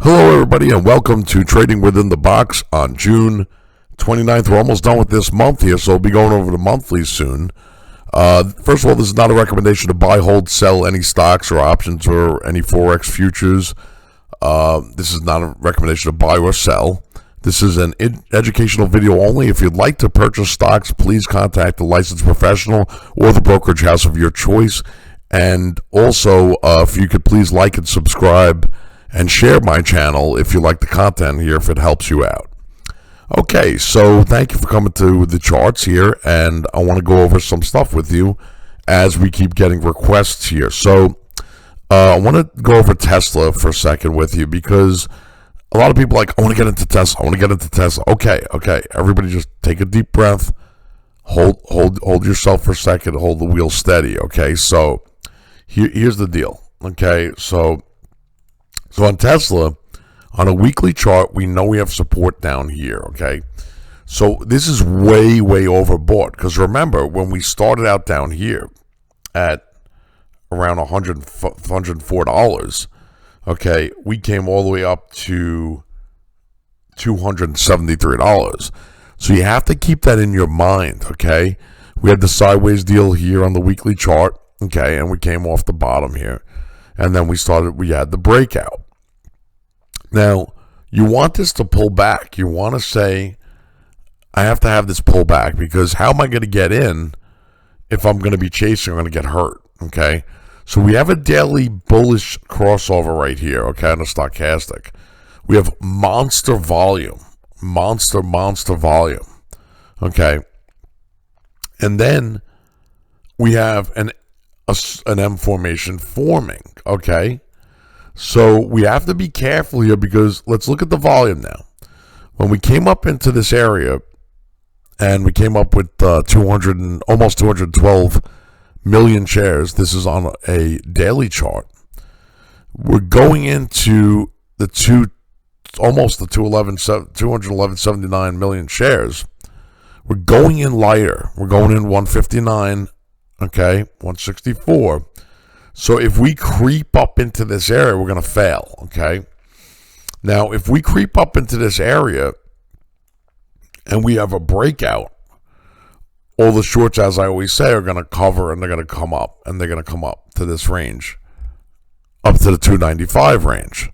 Hello, everybody, and welcome to Trading Within the Box on June 29th. We're almost done with this month here, so we'll be going over the monthlies soon. First of all, this is not a recommendation to buy, hold, sell any stocks or options or any Forex futures. This is not a recommendation to buy or sell. This is an educational video only. If you'd like to purchase stocks, please contact the licensed professional or the brokerage house of your choice. And also, if you could please like and subscribe and share my channel if you like the content here, if it helps you out. Okay, so thank you for coming to the charts here, and I want to go over some stuff with you as we keep getting requests here. So I want to go over Tesla for a second with you, because a lot of people are like, I want to get into Tesla. I want to get into Tesla. Okay. Everybody just take a deep breath. Hold yourself for a second. Hold the wheel steady. Okay, so here's the deal. Okay, so on Tesla, on a weekly chart, we know we have support down here, okay? So this is way overbought, because remember, when we started out down here at around $104, okay, we came all the way up to $273. So you have to keep that in your mind, okay? We had the sideways deal here on the weekly chart, okay, and we came off the bottom here. And then we had the breakout. Now, you want this to pull back. You want to say, I have to have this pull back, because how am I going to get in if I'm going to be chasing? I'm going to get hurt, okay? So we have a daily bullish crossover right here, okay, on the stochastic. We have monster volume, monster volume, okay? And then we have an M formation forming, okay? So we have to be careful here, because let's look at the volume now. When we came up into this area, and we came up with almost 212 million shares, this is on a daily chart. We're going into almost the 211.79 million shares. We're going in lighter. We're going in 159. Okay, 164. So if we creep up into this area, we're going to fail, okay? Now, if we creep up into this area and we have a breakout, all the shorts, as I always say, are going to cover, and they're going to come up, and they're going to come up to this range, up to the 295 range.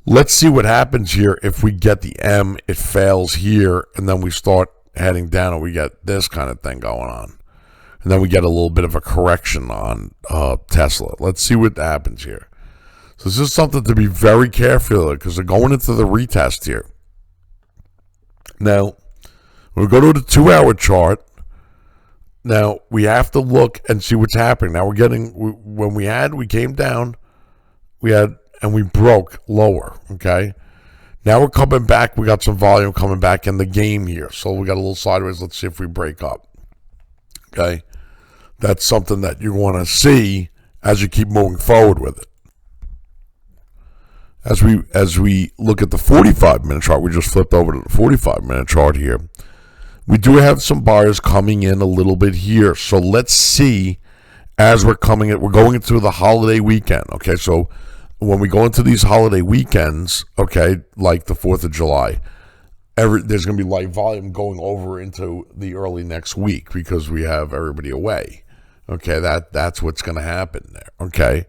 Let's see what happens here. If we get the M, it fails here, and then we start heading down, and we get this kind of thing going on. And then we get a little bit of a correction on Tesla. Let's see what happens here. So this is something to be very careful of, because they're going into the retest here. Now, when we go to the 2-hour chart, now we have to look and see what's happening. Now we came down, and we broke lower, okay? Now we're coming back. We got some volume coming back in the game here. So we got a little sideways. Let's see if we break up, okay? That's something that you want to see as you keep moving forward with it. As we look at the 45-minute chart, we just flipped over to the 45-minute chart here. We do have some buyers coming in a little bit here. So let's see, as we're going into the holiday weekend. Okay, so when we go into these holiday weekends, okay, like the 4th of July, there's going to be light volume going over into the early next week, because we have everybody away. Okay, that's what's going to happen there. Okay,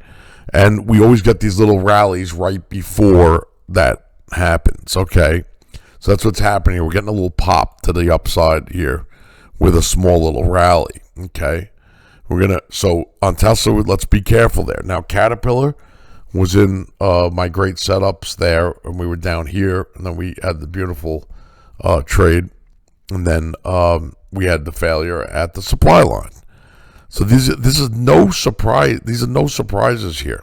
and we always get these little rallies right before that happens. Okay, so that's what's happening here. We're getting a little pop to the upside here with a small little rally. Okay, so on Tesla, let's be careful there. Now, Caterpillar was in my great setups there, and we were down here, and then we had the beautiful trade, and then we had the failure at the supply line. So this is no surprise. These are no surprises here.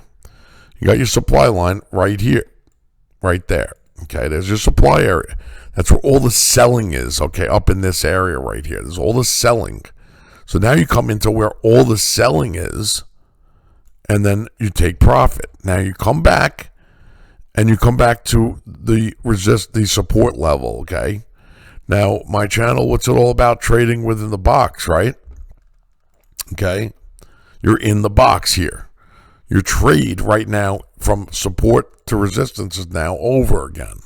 You got your supply line right here, right there. Okay, there's your supply area. That's where all the selling is. Okay, up in this area right here. There's all the selling. So now you come into where all the selling is, and then you take profit. Now you come back, and you come back to the support level. Okay. Now my channel, what's it all about? Trading within the box, right? Okay, you're in the box here. Your trade right now from support to resistance is now over again.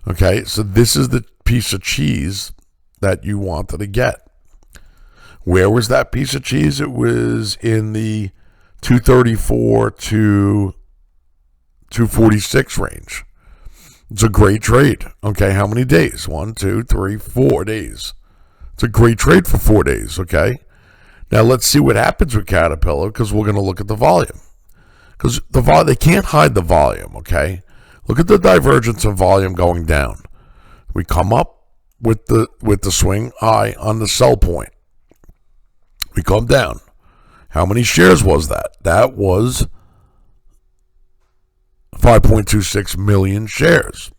Okay, so this is the piece of cheese that you wanted to get. Where was that piece of cheese? It was in the 234 to 246 range. It's a great trade. Okay, how many days? 1, 2, 3, 4 days. It's a great trade for 4 days, okay? Now let's see what happens with Caterpillar, because we're going to look at the volume. Because they can't hide the volume, okay? Look at the divergence of volume going down. We come up with the swing high on the sell point. We come down. How many shares was that? That was 5.26 million shares.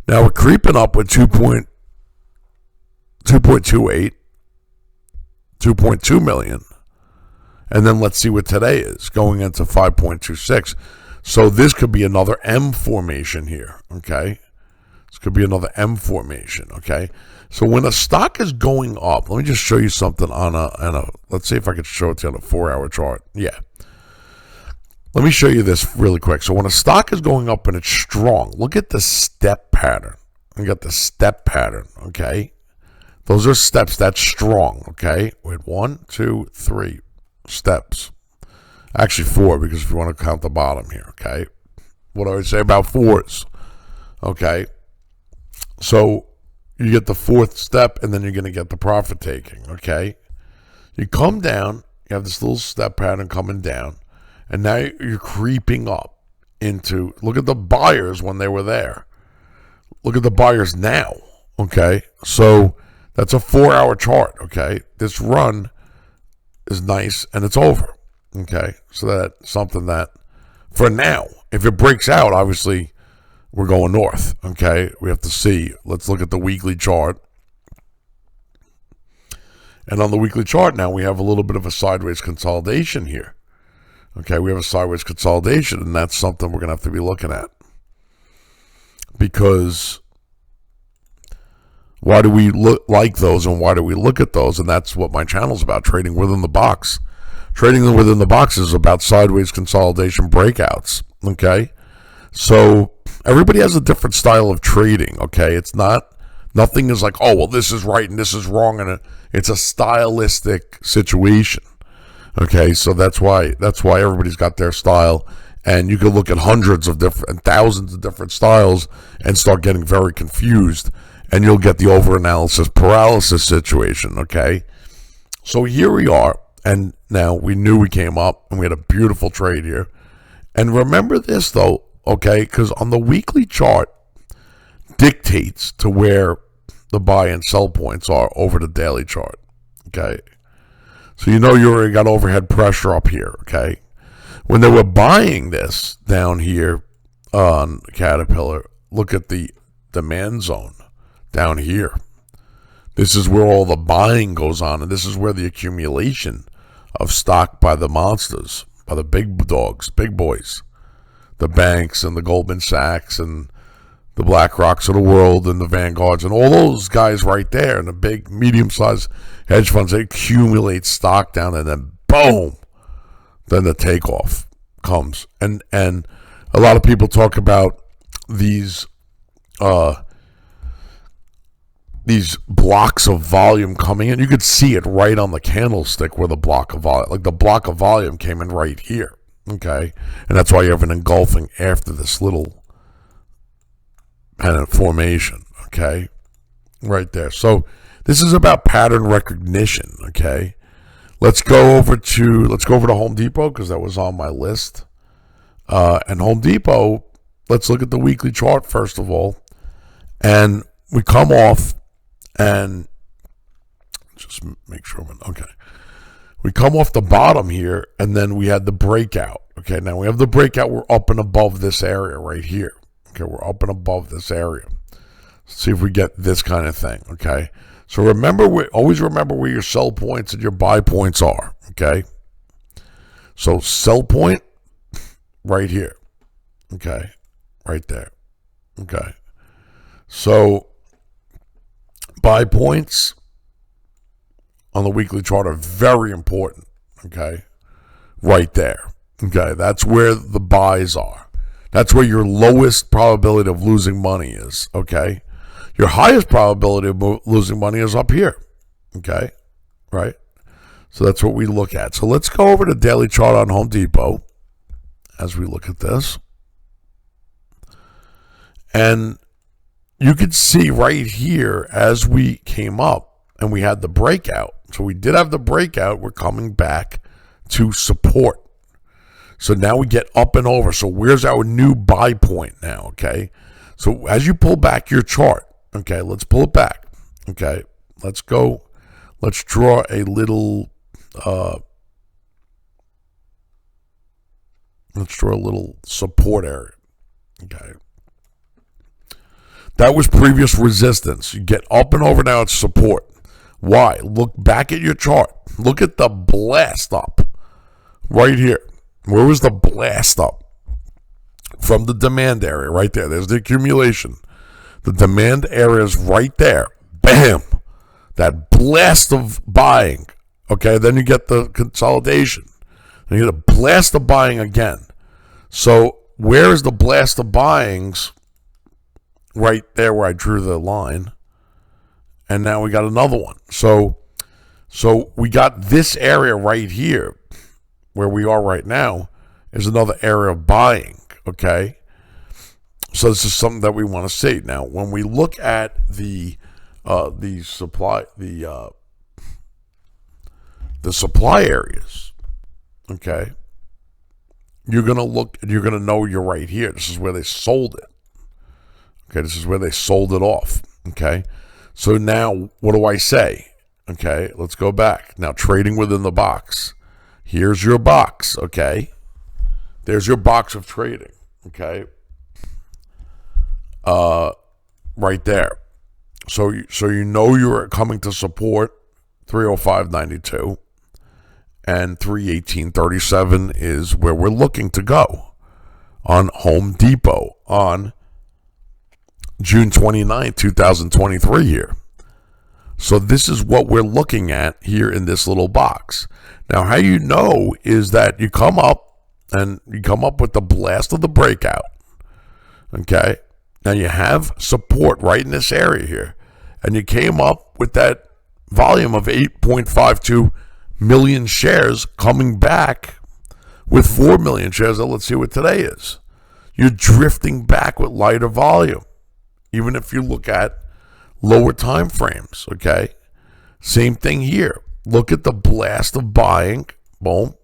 Now we're creeping up with 2.28, 2.2 million. And then let's see what today is, going into 5.26. So this could be another M formation here, okay? This could be another M formation, okay? So when a stock is going up, let me just show you something on a let's see if I can show it to you on a 4-hour chart. Yeah. Let me show you this really quick. So when a stock is going up and it's strong, look at the step pattern. You got the step pattern, okay? Those are steps. That's strong, okay? Wait, 1, 2, 3 steps. Actually 4, because if you want to count the bottom here, okay? What do I say about 4s? Okay. So you get the 4th step, and then you're going to get the profit taking, okay? You come down, you have this little step pattern coming down, and now you're creeping up into, look at the buyers when they were there. Look at the buyers now, okay? So that's a 4-hour chart, okay? This run is nice, and it's over, okay? So that's something that, for now, if it breaks out, obviously, we're going north, okay? We have to see. Let's look at the weekly chart. And on the weekly chart now, we have a little bit of a sideways consolidation here. Okay, we have a sideways consolidation, and that's something we're going to have to be looking at. Because why do we look like those, and why do we look at those? And that's what my channel's about, trading within the box. Trading within the box is about sideways consolidation breakouts, okay? So everybody has a different style of trading, okay? It's not, nothing is like, oh, well, this is right and this is wrong, and it's a stylistic situation, okay? So that's why everybody's got their style, and you can look at hundreds of different, thousands of different styles and start getting very confused, and you'll get the overanalysis paralysis situation, okay? So here we are, and now we knew we came up, and we had a beautiful trade here. And remember this, though, okay, because on the weekly chart dictates to where the buy and sell points are over the daily chart, okay? So you know you already got overhead pressure up here, okay? When they were buying this down here on Caterpillar, look at the demand zone down here. This is where all the buying goes on, and this is where the accumulation of stock by the monsters, by the big dogs, big boys, the banks and the Goldman Sachs and the BlackRocks of the world and the Vanguards and all those guys right there and the big medium-sized hedge funds, they accumulate stock down, and then boom, then the takeoff comes. And a lot of people talk about these blocks of volume coming in. You could see it right on the candlestick where the block of volume, like the block of volume came in right here. Okay, and that's why you have an engulfing after this little pennant formation, okay, right there. So this is about pattern recognition, okay. Let's go over to Home Depot, because that was on my list. And Home Depot, let's look at the weekly chart first of all, and we come off and just make sure okay. We come off the bottom here, and then we had the breakout. Okay, now we have the breakout. We're up and above this area right here. Okay, we're up and above this area. Let's see if we get this kind of thing. Okay, so always remember where your sell points and your buy points are. Okay, so sell point right here. Okay, right there. Okay, so buy points on the weekly chart are very important, okay, right there, Okay, that's where the buys are. That's where your lowest probability of losing money is, okay? Your highest probability of losing money is up here, okay? Right? So that's what we look at. So let's go over the daily chart on Home Depot as we look at this. And you can see right here as we came up and we had the breakout. So we did have the breakout. We're coming back to support. So now we get up and over. So where's our new buy point now, okay? So as you pull back your chart, okay, let's pull it back, okay? Let's go. Let's draw a little, support area, okay? That was previous resistance. You get up and over, now it's support. Why? Look back at your chart. Look at the blast up right here. Where was the blast up? From the demand area right there. There's the accumulation. The demand area is right there. Bam! That blast of buying. Okay, then you get the consolidation. Then you get a blast of buying again. So where is the blast of buyings? Right there where I drew the line. And now we got another one. So we got this area right here where we are right now is another area of buying, okay? So this is something that we want to see. Now, when we look at the supply areas, okay, you're gonna know you're right here. This is where they sold it. Okay, this is where they sold it off. Okay, so now what do I say? Okay, let's go back. Now, trading within the box. Here's your box, okay? There's your box of trading, okay? Right there. So you know you're coming to support 305.92 and 318.37 is where we're looking to go on Home Depot on June 29, 2023 here. So this is what we're looking at here in this little box. Now, how you know is that you come up with the blast of the breakout. Okay. Now you have support right in this area here. And you came up with that volume of 8.52 million shares coming back with 4 million shares. Now let's see what today is. You're drifting back with lighter volume. Even if you look at lower time frames, okay? Same thing here. Look at the blast of buying, boom,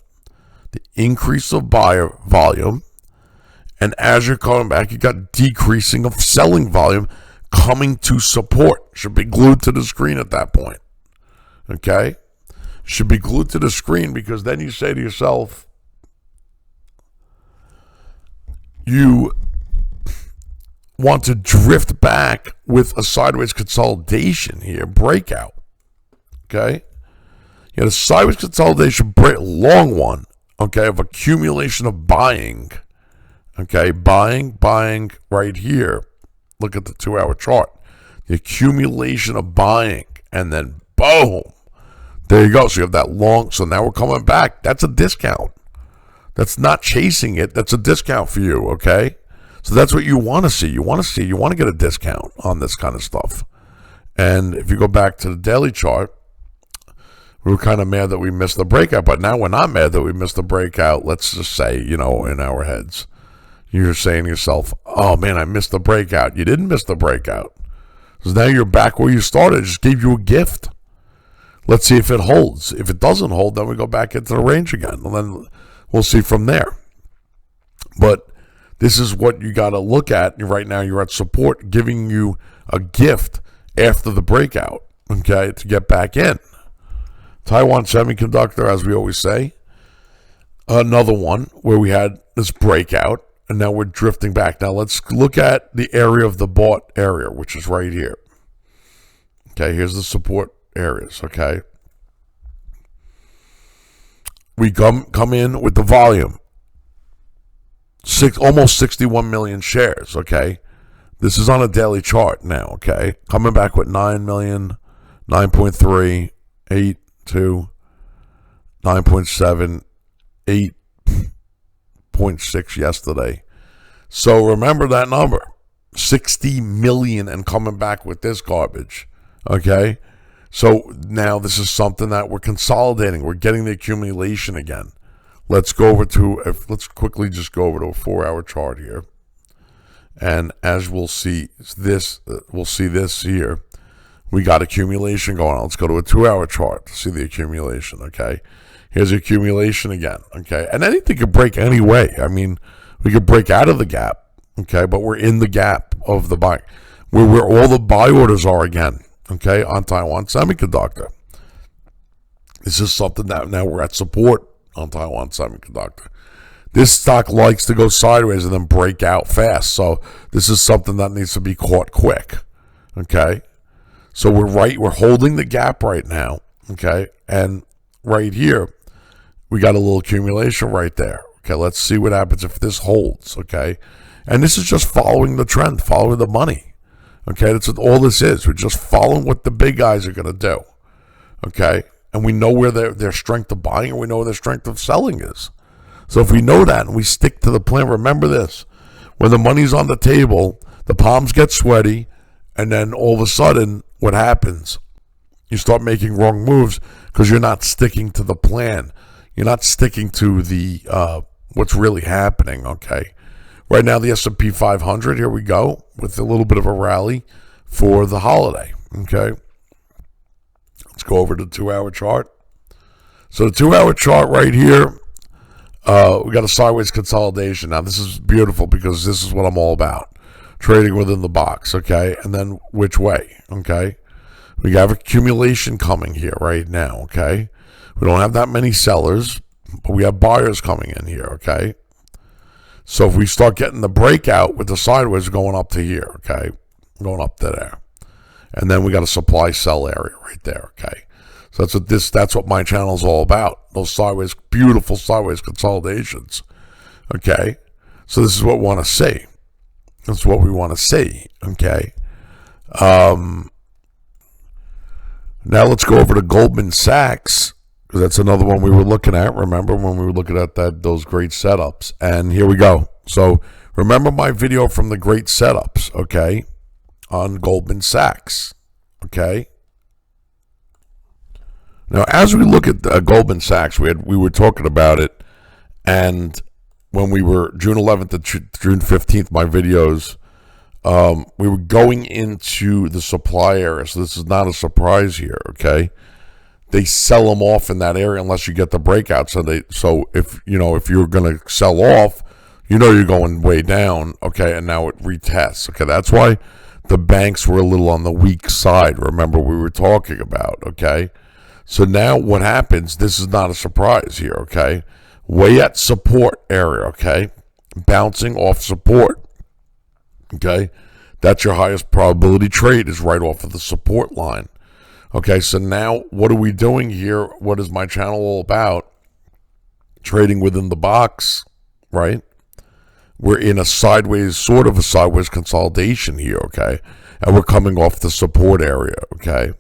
the increase of buyer volume, and as you're coming back, you got decreasing of selling volume coming to support. Should be glued to the screen at that point, okay? Should be glued to the screen because then you say to yourself, you want to drift back with a sideways consolidation here, breakout, okay? You had a sideways consolidation, long one, okay, of accumulation of buying, okay, buying right here. Look at the 2-hour chart. The accumulation of buying, and then boom, there you go. So you have that long, so now we're coming back. That's a discount. That's not chasing it. That's a discount for you, okay? So that's what you want to see. You want to get a discount on this kind of stuff. And if you go back to the daily chart, we were kind of mad that we missed the breakout, but now we're not mad that we missed the breakout. Let's just say, in our heads, you're saying to yourself, oh man, I missed the breakout. You didn't miss the breakout. So now you're back where you started. It just gave you a gift. Let's see if it holds. If it doesn't hold, then we go back into the range again. And then we'll see from there. But this is what you got to look at. Right now you're at support, giving you a gift after the breakout, okay, to get back in. Taiwan Semiconductor, as we always say, another one where we had this breakout, and now we're drifting back. Now let's look at the area of the bought area, which is right here. Okay, here's the support areas, okay? We come in with the volume. Almost 61 million shares, okay? This is on a daily chart now, okay? Coming back with 9 million, 9.3, 8, 2, 9.7, 8, 5.6 yesterday. So remember that number, 60 million, and coming back with this garbage. Okay, so now this is something that we're consolidating. We're getting the accumulation again. Let's quickly just go over to a 4-hour chart here. And as we'll see this here. We got accumulation going on. Let's go to a 2-hour chart to see the accumulation, okay? Here's accumulation again, okay? And anything could break any way. I mean, we could break out of the gap, okay? But we're in the gap of the buy, where all the buy orders are again, okay, on Taiwan Semiconductor. This is something that now we're at support on Taiwan Semiconductor. This stock likes to go sideways and then break out fast. So this is something that needs to be caught quick, okay? So we're holding the gap right now, okay? And right here, we got a little accumulation right there. Okay, let's see what happens if this holds, okay? And this is just following the trend, following the money, okay? That's what all this is. We're just following what the big guys are going to do, okay? And we know where their strength of buying and we know where their strength of selling is. So if we know that and we stick to the plan, remember this. When the money's on the table, the palms get sweaty, and then all of a sudden, what happens? You start making wrong moves because you're not sticking to the plan. You're not sticking to the what's really happening, okay? Right now, the S&P 500, here we go, with a little bit of a rally for the holiday, okay? Let's go over to the 2-hour chart. So the 2-hour chart right here, we got a sideways consolidation. Now, this is beautiful because this is what I'm all about. Trading within the box, okay? And then which way, okay? We have accumulation coming here right now, okay? We don't have that many sellers, but we have buyers coming in here, okay? So if we start getting the breakout with the sideways going up to here, okay? Going up to there. And then we got a supply sell area right there, okay? So that's what my channel is all about. Those sideways, beautiful sideways consolidations, okay? So this is what we want to see. That's what we want to see, okay? Now let's go over to Goldman Sachs, because that's another one we were looking at. Remember when we were looking at those great setups? And here we go. So remember my video from the great setups, okay, on Goldman Sachs, okay? Now, as we look at Goldman Sachs, we were talking about it, and when we were June 11th to June 15th, my videos, we were going into the supply area. So this is not a surprise here, okay? They sell them off in that area unless you get the breakout. So if you're going to sell off, you're going way down, okay? And now it retests, okay? That's why the banks were a little on the weak side. Remember we were talking about, okay? So now what happens? This is not a surprise here, okay? Way at support area, okay? Bouncing off support, okay? That's your highest probability trade, is right off of the support line. Okay, so now what are we doing here? What is my channel all about? Trading within the box, right? We're in sort of a sideways consolidation here, okay? And we're coming off the support area, okay?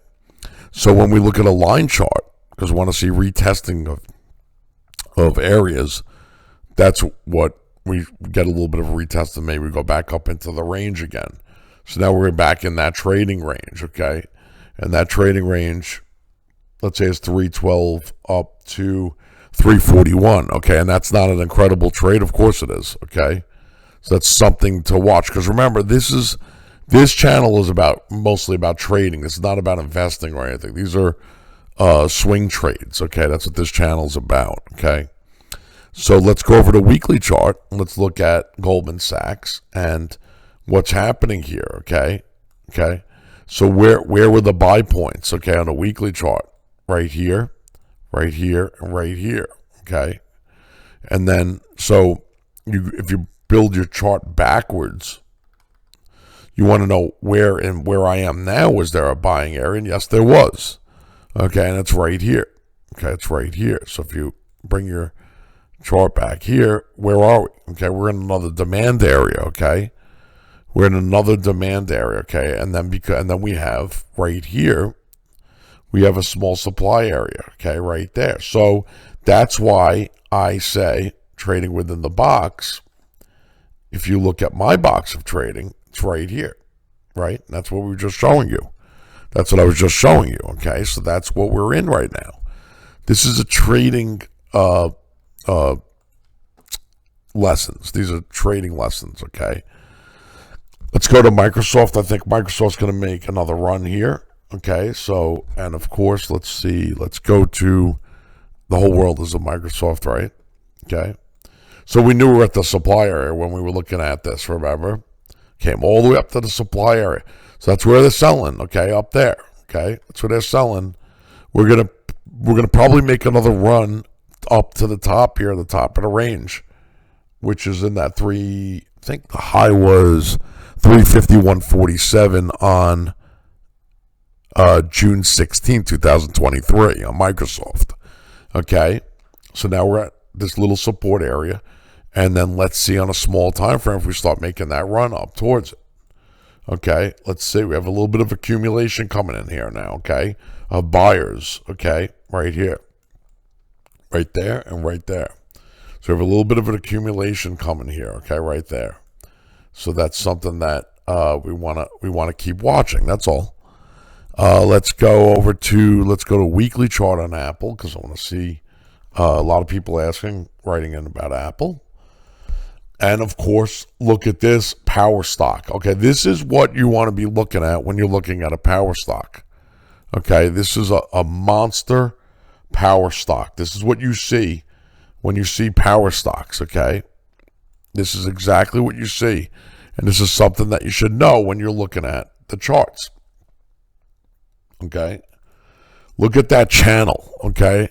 So when we look at a line chart, because we want to see retesting of areas, that's what we get a little bit of a retest, and maybe we go back up into the range again. So now we're back in that trading range, okay? And that trading range, let's say, is 312 up to 341, okay? And that's not an incredible trade. Of course it is, okay? So that's something to watch, because remember, this channel is mostly about trading. This is not about investing or anything. These are swing trades, okay? That's what this channel is about, okay? So let's go over to weekly chart. Let's look at Goldman Sachs and what's happening here, okay? Okay. So where were the buy points, okay, on a weekly chart? Right here, right here, and right here, okay? And then, so if you build your chart backwards, you want to know where I am now. Was there a buying area? And yes, there was. Okay, and it's right here. Okay, it's right here. So if you bring your chart back here, where are we? Okay, we're in another demand area, okay? We're in another demand area, okay? And then we have right here, we have a small supply area, okay, right there. So that's why I say trading within the box, if you look at my box of trading, it's right here, right? And that's what we were just showing you. That's what I was just showing you, okay? So that's what we're in right now. This is a trading lessons. These are trading lessons, okay? Let's go to Microsoft. I think Microsoft's going to make another run here, okay? So, and of course, let's see. Let's go to the whole world is a Microsoft, right? Okay. So we knew we were at the supply area when we were looking at this, remember? Came all the way up to the supply area. So that's where they're selling, okay, up there, okay? That's where they're selling. We're gonna probably make another run up to the top here, the top of the range, which is in that I think the high was 351.47 on June 16, 2023 on Microsoft. Okay, so now we're at this little support area, and then let's see on a small time frame if we start making that run up towards it. Okay, let's see. We have a little bit of accumulation coming in here now, okay, of buyers, okay, right here, right there, and right there. So we have a little bit of an accumulation coming here, okay, right there. So that's something that we wanna keep watching. That's all. Let's go to weekly chart on Apple, because I want to see a lot of people writing in about Apple. And of course, look at this power stock. Okay, this is what you want to be looking at when you're looking at a power stock. Okay, this is a monster power stock. This is what you see when you see power stocks, okay? This is exactly what you see. And this is something that you should know when you're looking at the charts. Okay, look at that channel. Okay,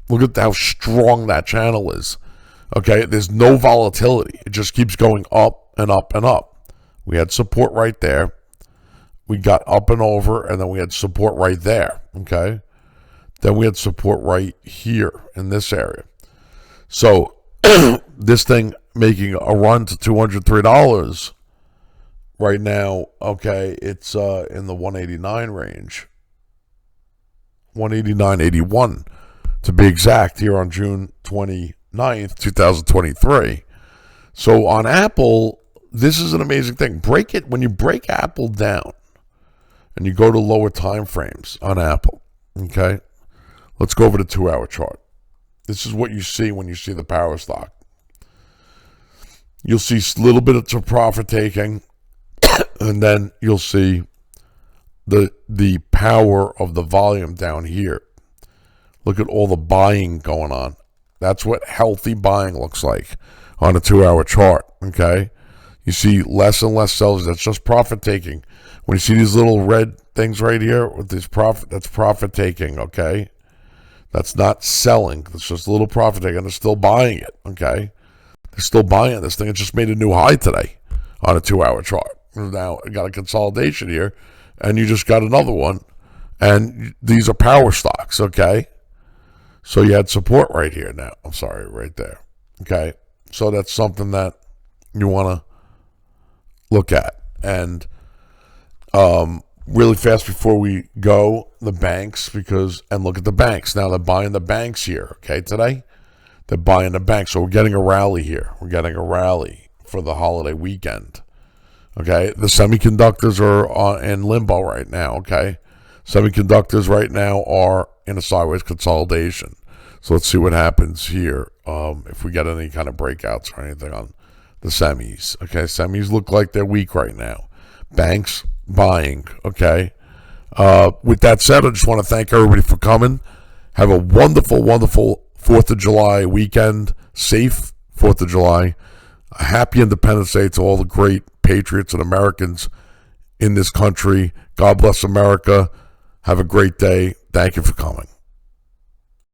look at how strong that channel is. Okay, there's no volatility. It just keeps going up and up and up. We had support right there. We got up and over, and then we had support right there. Okay, then we had support right here in this area. So this thing making a run to $203 right now. Okay, it's in the 189 range. 189.81 to be exact here on June 29th, 2023. So on Apple, this is an amazing thing. When you break Apple down and you go to lower time frames on Apple, okay? Let's go over the 2-hour chart. This is what you see when you see the power stock. You'll see a little bit of profit taking, and then you'll see the power of the volume down here. Look at all the buying going on. That's what healthy buying looks like on a 2-hour chart, okay? You see less and less sellers. That's just profit taking. When you see these little red things right here with this profit, that's profit taking, okay? That's not selling. It's just a little profit taking. They're still buying it, okay? They're still buying this thing. It just made a new high today on a 2-hour chart. Now, it got a consolidation here, and you just got another one, and these are power stocks, okay? So you had support right here now. I'm sorry, right there, okay? So that's something that you want to look at. And really fast before we go, the banks, and look at the banks. Now they're buying the banks here, okay, today? They're buying the banks. So we're getting a rally here. We're getting a rally for the holiday weekend. Okay, the semiconductors are in limbo right now, okay? Semiconductors right now are in a sideways consolidation. So let's see what happens here if we get any kind of breakouts or anything on the semis. Okay, semis look like they're weak right now. Banks buying, okay? With that said, I just want to thank everybody for coming. Have a wonderful, wonderful 4th of July weekend. Safe 4th of July. A happy Independence Day to all the great patriots and Americans in this country. God bless America. Have a great day. Thank you for coming.